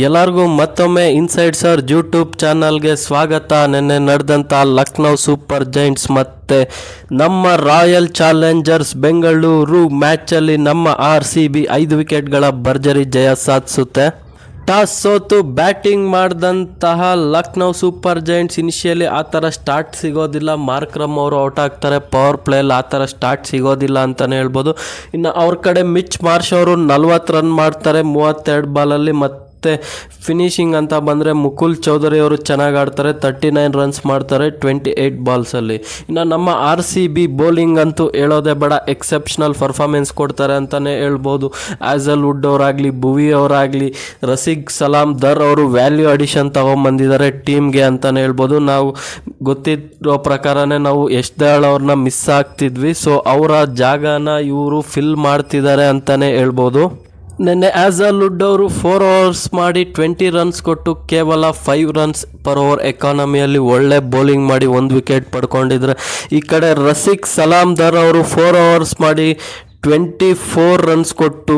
ಎಲ್ಲರಿಗೂ ಮತ್ತೊಮ್ಮೆ inside sir YouTube ಚಾನಲ್ಗೆ ಸ್ವಾಗತ. ನಿನ್ನೆ ನಡೆದಂಥ ಲಕ್ನೋ ಸೂಪರ್ ಜೈಂಟ್ಸ್ ಮತ್ತು ನಮ್ಮ ರಾಯಲ್ ಚಾಲೆಂಜರ್ಸ್ ಬೆಂಗಳೂರು ಮ್ಯಾಚಲ್ಲಿ ನಮ್ಮ RCB 5 ವಿಕೆಟ್ಗಳ ಭರ್ಜರಿ ಜಯ ಸಾಧಿಸುತ್ತೆ. ಟಾಸ್ ಸೋತು ಬ್ಯಾಟಿಂಗ್ ಮಾಡಿದಂತಹ ಲಕ್ನೋ ಸೂಪರ್ ಜೈಂಟ್ಸ್ ಇನಿಷಿಯಲಿ ಆ ಥರ ಸ್ಟಾರ್ಟ್ ಸಿಗೋದಿಲ್ಲ. ಮಾರ್ಕ್ರಮ್ ಅವರು ಔಟ್ ಆಗ್ತಾರೆ, ಪವರ್ ಪ್ಲೇಯಲ್ಲಿ ಆ ಥರ ಸ್ಟಾರ್ಟ್ ಸಿಗೋದಿಲ್ಲ ಅಂತಲೇ ಹೇಳ್ಬೋದು. ಇನ್ನು ಅವ್ರ ಕಡೆ ಮಿಚ್ ಮಾರ್ಷ್ ಅವರು 40 ರನ್ ಮಾಡ್ತಾರೆ 32 ಬಾಲಲ್ಲಿ. ಮತ್ತು ಫಿನಿಶಿಂಗ್ ಅಂತ ಬಂದರೆ ಮುಕುಲ್ ಚೌಧರಿ ಅವರು ಚೆನ್ನಾಗಿ ಆಡ್ತಾರೆ, 39 ರನ್ಸ್ ಮಾಡ್ತಾರೆ 28 ಬಾಲ್ಸಲ್ಲಿ. ಇನ್ನು ನಮ್ಮ RCB ಬೌಲಿಂಗ್ ಅಂತೂ ಹೇಳೋದೇ ಬೇಡ, ಎಕ್ಸೆಪ್ಷನಲ್ ಪರ್ಫಾರ್ಮೆನ್ಸ್ ಕೊಡ್ತಾರೆ ಅಂತಲೇ ಹೇಳ್ಬೋದು. ಆ್ಯಸಲ್ ವುಡ್ ಅವರಾಗಲಿ, ಭುವಿ ಅವರಾಗಲಿ, ರಸಿಕ್ ಸಲಾಮ್ ದರ್ ಅವರು ವ್ಯಾಲ್ಯೂ ಅಡಿಷನ್ ತೊಗೊಂಬಂದಿದ್ದಾರೆ ಟೀಮ್ಗೆ ಅಂತಲೇ ಹೇಳ್ಬೋದು. ನಾವು ಗೊತ್ತಿರೋ ಪ್ರಕಾರನೇ ನಾವು ಯಶ್ದಯಾಳ್ ಅವ್ರನ್ನ ಮಿಸ್ ಆಗ್ತಿದ್ವಿ, ಸೊ ಅವರ ಜಾಗನ ಇವರು ಫಿಲ್ ಮಾಡ್ತಿದ್ದಾರೆ ಅಂತಲೇ ಹೇಳ್ಬೋದು. ನಿನ್ನೆ ಆ್ಯಸಲ್ ವುಡ್ ಅವರು 4 overs ಮಾಡಿ 20 ರನ್ಸ್ ಕೊಟ್ಟು ಕೇವಲ 5 ರನ್ಸ್ ಪರ್ ಓವರ್ ಎಕಾನಮಿಯಲ್ಲಿ ಒಳ್ಳೆ ಬೌಲಿಂಗ್ ಮಾಡಿ 1 ವಿಕೆಟ್ ಪಡ್ಕೊಂಡಿದ್ರೆ, ಈ ಕಡೆ ರಸಿಕ್ ಸಲಾಮ್ ದರ್ ಅವರು 4 overs ಮಾಡಿ 24 ರನ್ಸ್ ಕೊಟ್ಟು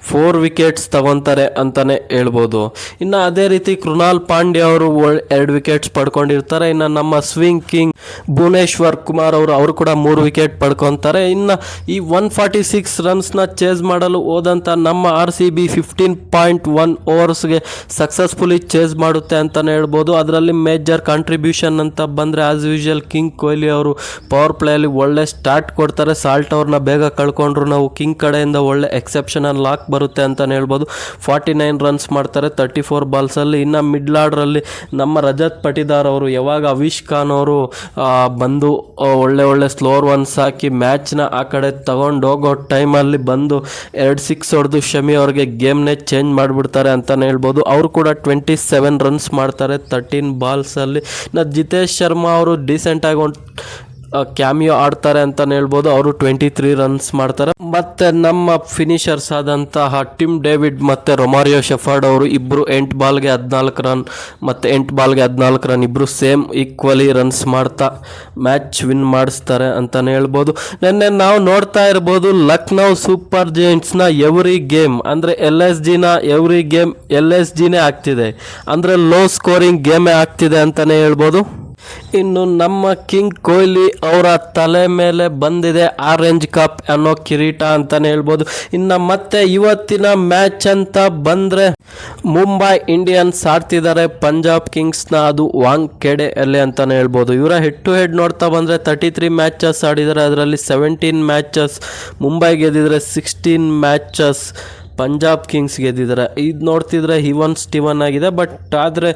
4 ವಿಕೆಟ್ಸ್ ತಗೊತಾರೆ ಅಂತಲೇ ಹೇಳ್ಬೋದು. ಇನ್ನು ಅದೇ ರೀತಿ ಕೃಣಾಲ್ ಪಾಂಡ್ಯ ಅವರು 2 ವಿಕೆಟ್ಸ್ ಪಡ್ಕೊಂಡಿರ್ತಾರೆ. ಇನ್ನು ನಮ್ಮ ಸ್ವಿಂಗ್ ಕಿಂಗ್ ಭುವನೇಶ್ವರ್ ಕುಮಾರ್ ಅವರು ಕೂಡ 3 ವಿಕೆಟ್ ಪಡ್ಕೊತಾರೆ. ಇನ್ನು ಈ 146 ರನ್ಸ್ನ ಚೇಸ್ ಮಾಡಲು ಹೋದಂಥ ನಮ್ಮ RCB 15.1 ಓವರ್ಸ್ಗೆ ಸಕ್ಸಸ್ಫುಲಿ ಚೇಸ್ ಮಾಡುತ್ತೆ ಅಂತಲೇ ಹೇಳ್ಬೋದು. ಅದರಲ್ಲಿ ಮೇಜರ್ ಕಾಂಟ್ರಿಬ್ಯೂಷನ್ ಅಂತ ಬಂದರೆ ಆ್ಯಸ್ ಯೂಶುವಲ್ ಕಿಂಗ್ ಕೊಹ್ಲಿ ಅವರು ಪವರ್ ಪ್ಲೇಯಲ್ಲಿ ಒಳ್ಳೆ ಸ್ಟಾರ್ಟ್ ಕೊಡ್ತಾರೆ. ಸಾಲ್ಟ್ ಅವ್ರನ್ನ ಬೇಗ ಕಳ್ಕೊಂಡ್ರು ನಾವು ಕಿಂಗ್ ಕಡೆಯಿಂದ ಒಳ್ಳೆ ಎಕ್ಸೆಪ್ಷನಲ್ ಲಾಕ್ ಬರುತ್ತೆ ಅಂತಲೇ ಹೇಳ್ಬೋದು. 49 ರನ್ಸ್ ಮಾಡ್ತಾರೆ 34 ಬಾಲ್ಸಲ್ಲಿ. ಇನ್ನು ಮಿಡ್ಲ್ ಆರ್ಡ್ರಲ್ಲಿ ನಮ್ಮ ರಜತ್ ಪಟಿದಾರ್ ಅವರು, ಯಾವಾಗ ಅವಿಶ್ ಖಾನ್ ಅವರು ಬಂದು ಒಳ್ಳೆ ಸ್ಲೋರ್ ಒನ್ಸ್ ಹಾಕಿ ಮ್ಯಾಚ್ನ ಆ ಕಡೆ ತಗೊಂಡು ಹೋಗೋ ಟೈಮಲ್ಲಿ ಬಂದು 2 ಸಿಕ್ಸ್ ಹೊಡೆದು ಶಮಿ ಅವ್ರಿಗೆ ಗೇಮ್ನೇ ಚೇಂಜ್ ಮಾಡಿಬಿಡ್ತಾರೆ ಅಂತಲೇ ಹೇಳ್ಬೋದು. ಅವರು ಕೂಡ 27 ರನ್ಸ್ ಮಾಡ್ತಾರೆ 13 ಬಾಲ್ಸಲ್ಲಿ. ಇನ್ನು ಜಿತೇಶ್ ಶರ್ಮಾ ಅವರು ಡೀಸೆಂಟಾಗಿ ಒಂದು ಕ್ಯಾಮಿಯೋ ಆಡ್ತಾರೆ ಅಂತಲೇ ಹೇಳ್ಬೋದು. ಅವರು 23 ರನ್ಸ್ ಮಾಡ್ತಾರೆ. ಮತ್ತು ನಮ್ಮ ಫಿನಿಷರ್ಸ್ ಆದಂತಹ ಟಿಮ್ ಡೇವಿಡ್ ಮತ್ತು ರೊಮಾರಿಯೋ ಶೆಫರ್ಡ್ ಅವರು ಇಬ್ಬರು 8 ಬಾಲ್ಗೆ 14 ರನ್ ಮತ್ತು 8 ಬಾಲ್ಗೆ 14 ರನ್ ಇಬ್ಬರು ಸೇಮ್ ಈಕ್ವಲಿ ರನ್ಸ್ ಮಾಡ್ತಾ ಮ್ಯಾಚ್ ವಿನ್ ಮಾಡಿಸ್ತಾರೆ ಅಂತಲೇ ಹೇಳ್ಬೋದು. ನಿನ್ನೆ ನಾವು ನೋಡ್ತಾ ಇರ್ಬೋದು ಲಕ್ನೋ ಸೂಪರ್ ಜೈಂಟ್ಸ್ನ ಎವ್ರಿ ಗೇಮ್ ಅಂದರೆ ಎವ್ರಿ ಗೇಮ್ LSGನೇ ಆಗ್ತಿದೆ, ಅಂದರೆ ಲೋ ಸ್ಕೋರಿಂಗ್ ಗೇಮೇ ಆಗ್ತಿದೆ ಅಂತಲೇ ಹೇಳ್ಬೋದು. ಇನ್ನು ನಮ್ಮ ಕಿಂಗ್ ಕೊಹ್ಲಿ ಅವರ ತಲೆ ಮೇಲೆ ಬಂದಿದೆ ಆರೆಂಜ್ ಕಪ್ ಅನ್ನೋ ಕಿರೀಟ ಅಂತಲೇ ಹೇಳ್ಬೋದು. ಇನ್ನು ಮತ್ತೆ ಇವತ್ತಿನ ಮ್ಯಾಚ್ ಅಂತ ಬಂದರೆ ಮುಂಬೈ ಇಂಡಿಯನ್ಸ್ ಆಡ್ತಿದ್ದಾರೆ ಪಂಜಾಬ್ ಕಿಂಗ್ಸ್ನ, ಅದು ವಾಂಖೆಡೆಯಲ್ಲಿ ಅಂತಲೇ ಹೇಳ್ಬೋದು. ಇವರ ಹೆಡ್ ಟು ಹೆಡ್ ನೋಡ್ತಾ ಬಂದರೆ 33 ಮ್ಯಾಚಸ್ ಆಡಿದ್ದಾರೆ, ಅದರಲ್ಲಿ 17 ಮ್ಯಾಚಸ್ ಮುಂಬೈ ಗೆದ್ದಿದ್ರೆ, 16 ಮ್ಯಾಚಸ್ ಪಂಜಾಬ್ ಕಿಂಗ್ಸ್ ಗೆದ್ದಿದ್ದಾರೆ. ಇದು ನೋಡ್ತಿದ್ರೆ ಈವನ್ ಸ್ಟಿವನ್ ಆಗಿದೆ. ಬಟ್ ಆದರೆ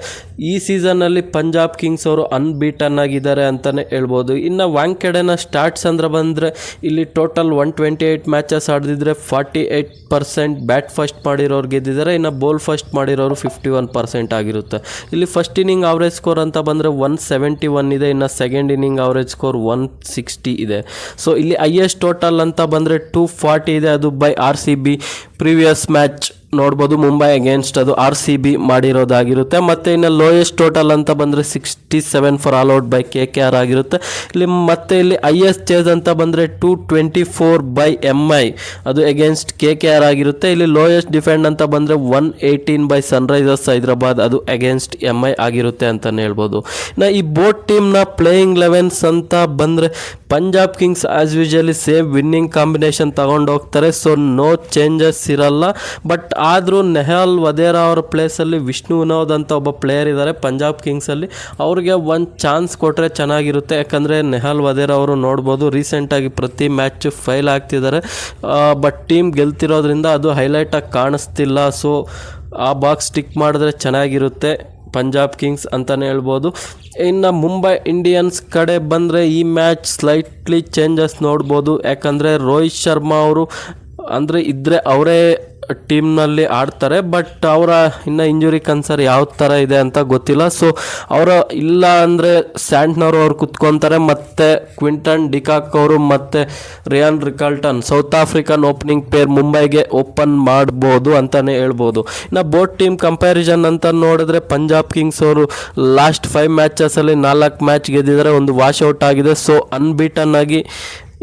ಈ ಸೀಸನ್ನಲ್ಲಿ ಪಂಜಾಬ್ ಕಿಂಗ್ಸ್ ಅವರು ಅನ್ಬೀಟನ್ ಆಗಿದ್ದಾರೆ ಅಂತಲೇ ಹೇಳ್ಬೋದು. ಇನ್ನು ವಾಂಖೆಡೆನ ಸ್ಟಾರ್ಟ್ಸ್ ಅಂದ್ರೆ ಬಂದರೆ ಇಲ್ಲಿ ಟೋಟಲ್ 128 ಮ್ಯಾಚಸ್ ಆಡಿದ್ರೆ 48% ಬ್ಯಾಟ್ ಫಸ್ಟ್ ಮಾಡಿರೋರು ಗೆದ್ದಿದ್ದಾರೆ. ಇನ್ನು ಬೋಲ್ ಫಸ್ಟ್ ಮಾಡಿರೋರು 51% ಆಗಿರುತ್ತೆ. ಇಲ್ಲಿ ಫಸ್ಟ್ ಇನ್ನಿಂಗ್ ಅವರೇಜ್ ಸ್ಕೋರ್ ಅಂತ ಬಂದರೆ 171 ಇದೆ. ಇನ್ನು ಸೆಕೆಂಡ್ ಇನ್ನಿಂಗ್ ಅವರೇಜ್ ಸ್ಕೋರ್ 160 ಇದೆ. ಸೊ ಇಲ್ಲಿ ಹೈಯೆಸ್ಟ್ ಟೋಟಲ್ ಅಂತ ಬಂದರೆ 240 ಇದೆ, ಅದು ಬೈ RCB. ಪ್ರೀವಿಯಸ್ ಮ್ಯಾಚ್ ನೋಡ್ಬೋದು ಮುಂಬೈ ಅಗೇನ್ಸ್ಟ್ ಅದು RCB ಮಾಡಿರೋದಾಗಿರುತ್ತೆ. ಮತ್ತು ಇನ್ನು ಲೋಯೆಸ್ಟ್ ಟೋಟಲ್ ಅಂತ ಬಂದರೆ 67 for all out by KKR ಆಗಿರುತ್ತೆ. ಇಲ್ಲಿ ಹೈಯೆಸ್ಟ್ ಚೇಸ್ ಅಂತ ಬಂದರೆ 224 ಬೈ MI, ಅದು ಅಗೇನ್ಸ್ಟ್ KKR ಆಗಿರುತ್ತೆ. ಇಲ್ಲಿ ಲೋಯೆಸ್ಟ್ ಡಿಫೆಂಡ್ ಅಂತ ಬಂದರೆ 118 ಬೈ ಸನ್ರೈಸರ್ಸ್ ಹೈದರಾಬಾದ್, ಅದು ಅಗೇನ್ಸ್ಟ್ MI ಆಗಿರುತ್ತೆ ಅಂತಲೇ ಹೇಳ್ಬೋದು. ಇನ್ನು ಈ ಬೋತ್ ಟೀಮ್ನ ಪ್ಲೇಯಿಂಗ್ 11s ಅಂತ ಬಂದರೆ Punjab Kings as usually same winning combination ತಗೊಂಡು ಹೋಗ್ತಾರೆ, ಸೊ ನೋ ಚೇಂಜಸ್ ಇರಲ್ಲ. ಬಟ್ ಆದರೂ ನೆಹಲ್ ವಧೇರಾ ಅವರ ಪ್ಲೇಸಲ್ಲಿ ವಿಷ್ಣು ವಿನೋದ್ ಅಂತ ಒಬ್ಬ ಪ್ಲೇಯರ್ ಇದ್ದಾರೆ ಪಂಜಾಬ್ ಕಿಂಗ್ಸಲ್ಲಿ. ಅವ್ರಿಗೆ ಒಂದು ಚಾನ್ಸ್ ಕೊಟ್ಟರೆ ಚೆನ್ನಾಗಿರುತ್ತೆ. ಯಾಕಂದರೆ ನೆಹಲ್ ವಧೇರಾ ಅವರು ನೋಡ್ಬೋದು ರೀಸೆಂಟಾಗಿ ಪ್ರತಿ ಮ್ಯಾಚ್ ಫೈಲ್ ಆಗ್ತಿದ್ದಾರೆ, ಬಟ್ ಟೀಮ್ ಗೆಲ್ತಿರೋದ್ರಿಂದ ಅದು ಹೈಲೈಟಾಗಿ ಕಾಣಿಸ್ತಿಲ್ಲ. ಸೊ ಆ ಬಾಕ್ಸ್ ಸ್ಟಿಕ್ ಮಾಡಿದ್ರೆ ಚೆನ್ನಾಗಿರುತ್ತೆ ಪಂಜಾಬ್ ಕಿಂಗ್ಸ್ ಅಂತಲೇ ಹೇಳ್ಬೋದು. ಇನ್ನು ಮುಂಬೈ ಇಂಡಿಯನ್ಸ್ ಕಡೆ ಬಂದರೆ ಈ ಮ್ಯಾಚ್ ಸ್ಲೈಟ್ಲಿ ಚೇಂಜಸ್ ನೋಡ್ಬೋದು. ಯಾಕಂದರೆ ರೋಹಿತ್ ಶರ್ಮಾ ಅವರು ಇದ್ದರೆ ಅವರೇ ಟೀಮ್ನಲ್ಲಿ ಆಡ್ತಾರೆ, ಬಟ್ ಅವರ ಇನ್ನು ಇಂಜುರಿ ಕನ್ಸರ್ ಯಾವ ಥರ ಇದೆ ಅಂತ ಗೊತ್ತಿಲ್ಲ. ಸೊ ಅವರ ಇಲ್ಲ ಅಂದರೆ ಸ್ಯಾಂಟ್ನರ್ ಅವ್ರು ಕುತ್ಕೊತಾರೆ, ಮತ್ತು ಕ್ವಿಂಟನ್ ಡಿಕಾಕ್ ಅವರು ಮತ್ತು Ryan Rickelton South African opening pair ಮುಂಬೈಗೆ ಓಪನ್ ಮಾಡ್ಬೋದು ಅಂತಲೇ ಹೇಳ್ಬೋದು. ಇನ್ನು ಬೋತ್ ಟೀಮ್ ಕಂಪ್ಯಾರಿಸನ್ ಅಂತ ನೋಡಿದ್ರೆ ಪಂಜಾಬ್ ಕಿಂಗ್ಸ್ ಅವರು ಲಾಸ್ಟ್ 5 ಮ್ಯಾಚಸಲ್ಲಿ 4 ಮ್ಯಾಚ್ ಗೆದ್ದಿದ್ದಾರೆ, ಒಂದು ವಾಶ್ ಔಟ್ ಆಗಿದೆ. ಸೊ ಅನ್ಬೀಟನ್ ಆಗಿ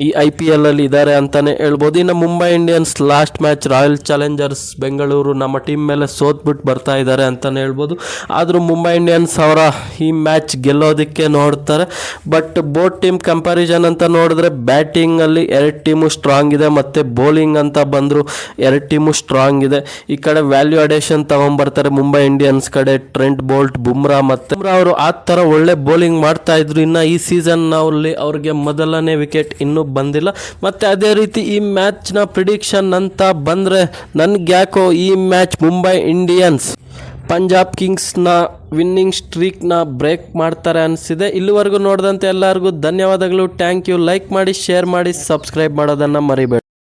ಈ IPL ಅಲ್ಲಿ ಇದ್ದಾರೆ ಅಂತಲೇ ಹೇಳ್ಬೋದು. ಇನ್ನು ಮುಂಬೈ ಇಂಡಿಯನ್ಸ್ ಲಾಸ್ಟ್ ಮ್ಯಾಚ್ ರಾಯಲ್ ಚಾಲೆಂಜರ್ಸ್ ಬೆಂಗಳೂರು ನಮ್ಮ ಟೀಮ್ ಮೇಲೆ ಸೋತ್ಬಿಟ್ಟು ಬರ್ತಾ ಇದ್ದಾರೆ ಅಂತಲೇ ಹೇಳ್ಬೋದು. ಆದರೂ ಮುಂಬೈ ಇಂಡಿಯನ್ಸ್ ಅವರ ಈ ಮ್ಯಾಚ್ ಗೆಲ್ಲೋದಕ್ಕೆ ನೋಡ್ತಾರೆ. ಬಟ್ ಬೋತ್ ಟೀಮ್ ಕಂಪ್ಯಾರಿಸನ್ ಅಂತ ನೋಡಿದ್ರೆ ಬ್ಯಾಟಿಂಗಲ್ಲಿ ಎರಡು ಟೀಮು ಸ್ಟ್ರಾಂಗ್ ಇದೆ, ಮತ್ತು ಬೌಲಿಂಗ್ ಅಂತ ಬಂದರು ಎರಡು ಟೀಮು ಸ್ಟ್ರಾಂಗ್ ಇದೆ. ಈ ಕಡೆ ವ್ಯಾಲ್ಯೂ ಅಡೇಷನ್ ತಗೊಂಡ್ಬರ್ತಾರೆ ಮುಂಬೈ ಇಂಡಿಯನ್ಸ್ ಕಡೆ, ಟ್ರೆಂಟ್ ಬೋಲ್ಟ್, ಬುಮ್ರಾ ಅವರು ಆ ಥರ ಒಳ್ಳೆ ಬೌಲಿಂಗ್ ಮಾಡ್ತಾ ಇದ್ರು. ಇನ್ನು ಈ ಸೀಸನ್ನಲ್ಲಿ ಅವ್ರಿಗೆ ಮೊದಲನೇ ವಿಕೆಟ್ ಇನ್ನೂ ಬಂದಿಲ್ಲ. ಮತ್ತು ಅದೇ ರೀತಿ ಈ ಮ್ಯಾಚ್ನ ಪ್ರಿಡಿಕ್ಷನ್ ಅಂತ ಬಂದರೆ ನನಗೆ ಯಾಕೋ ಈ ಮ್ಯಾಚ್ ಮುಂಬೈ ಇಂಡಿಯನ್ಸ್ ಪಂಜಾಬ್ ಕಿಂಗ್ಸ್ನ ವಿನ್ನಿಂಗ್ ಸ್ಟ್ರೀಕ್ನ ಬ್ರೇಕ್ ಮಾಡ್ತಾರೆ ಅನಿಸಿದೆ. ಇಲ್ಲಿವರೆಗೂ ನೋಡಿದಂತೆ ಎಲ್ಲರಿಗೂ ಧನ್ಯವಾದಗಳು. Thank you. ಲೈಕ್ ಮಾಡಿ, ಶೇರ್ ಮಾಡಿ, ಸಬ್ಸ್ಕ್ರೈಬ್ ಮಾಡೋದನ್ನು ಮರಿಬೇಡಿ.